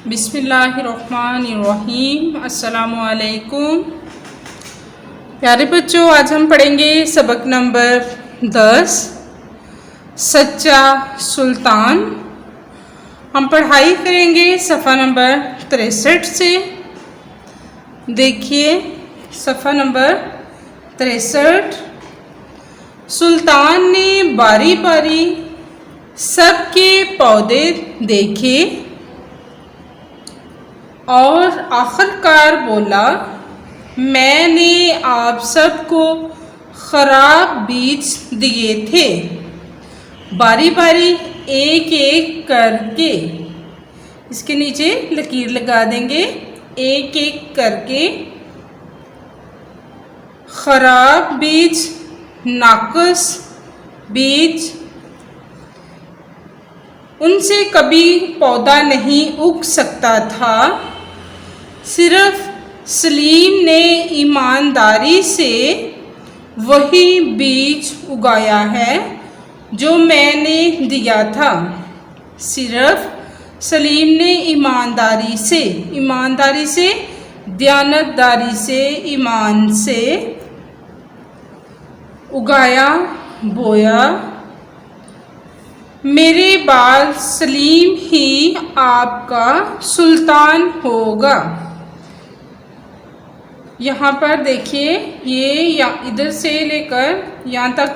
बिस्मिल्लाहिर्रहमानिर्रहीम। अस्सलामुअलैकुम प्यारे बच्चों, आज हम पढ़ेंगे सबक नंबर 10 सच्चा सुल्तान। हम पढ़ाई करेंगे सफ़ा नंबर 63 से। देखिए सफ़ा नंबर 63। सुल्तान ने बारी बारी सबके पौधे देखे और आखिरकार बोला, मैंने आप सबको ख़राब बीज दिए थे। बारी बारी एक एक करके, इसके नीचे लकीर लगा देंगे, एक एक करके ख़राब बीज, नाक़िस बीज, उनसे कभी पौधा नहीं उग सकता था। सिर्फ सलीम ने ईमानदारी से वही बीज उगाया है जो मैंने दिया था। सिर्फ सलीम ने ईमानदारी से, दयानतदारी से, ईमान से उगाया, बोया। मेरे बाद सलीम ही आपका सुल्तान होगा। यहाँ पर देखिए, ये इधर से लेकर यहाँ तक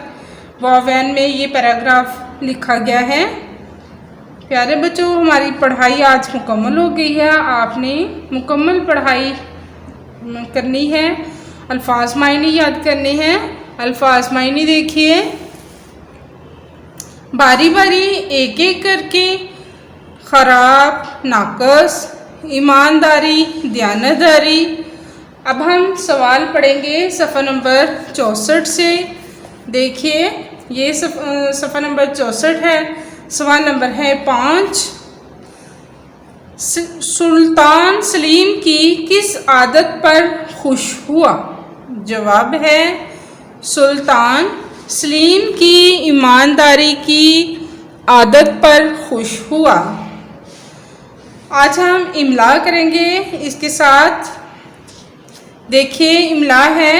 वावैन में ये पैराग्राफ लिखा गया है। प्यारे बच्चों, हमारी पढ़ाई आज मुकम्मल हो गई है। आपने मुकम्मल पढ़ाई करनी है, अल्फाज मायने याद करने हैं। अल्फाज मायने देखिए, बारी बारी एक एक करके ख़राब, नाक़िस, ईमानदारी, दयानतदारी। अब हम सवाल पढ़ेंगे सफ़ा नंबर 64 से। देखिए ये सफ़ा नंबर 64 है। सवाल नंबर है 5। सुल्तान सलीम की किस आदत पर खुश हुआ? जवाब है, सुल्तान सलीम की ईमानदारी की आदत पर खुश हुआ। आज हम इमला करेंगे इसके साथ। देखिए इमला है,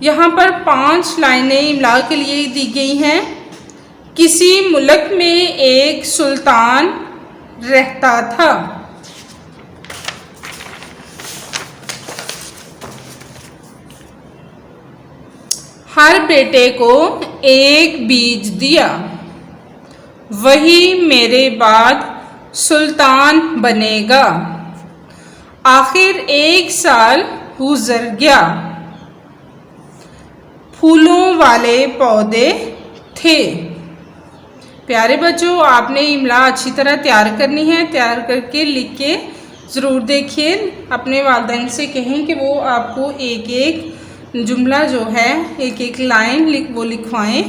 यहाँ पर 5 लाइनें इमला के लिए दी गई हैं। किसी मुल्क में एक सुल्तान रहता था। हर बेटे को एक बीज दिया, वही मेरे बाद सुल्तान बनेगा। आखिर 1 साल गुजर गया, फूलों वाले पौधे थे। प्यारे बच्चों, आपने इमला अच्छी तरह तैयार करनी है। तैयार करके लिख के ज़रूर देखिए। अपने वालिदैन से कहें कि वो आपको एक एक जुमला जो है, एक एक लाइन वो लिखवाएं।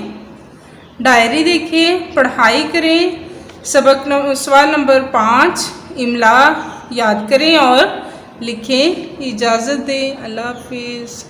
डायरी देखिए, पढ़ाई करें। सवाल नंबर 5 इमला याद करें और लिखें। इजाज़त दें। अल्लाह हाफिज़।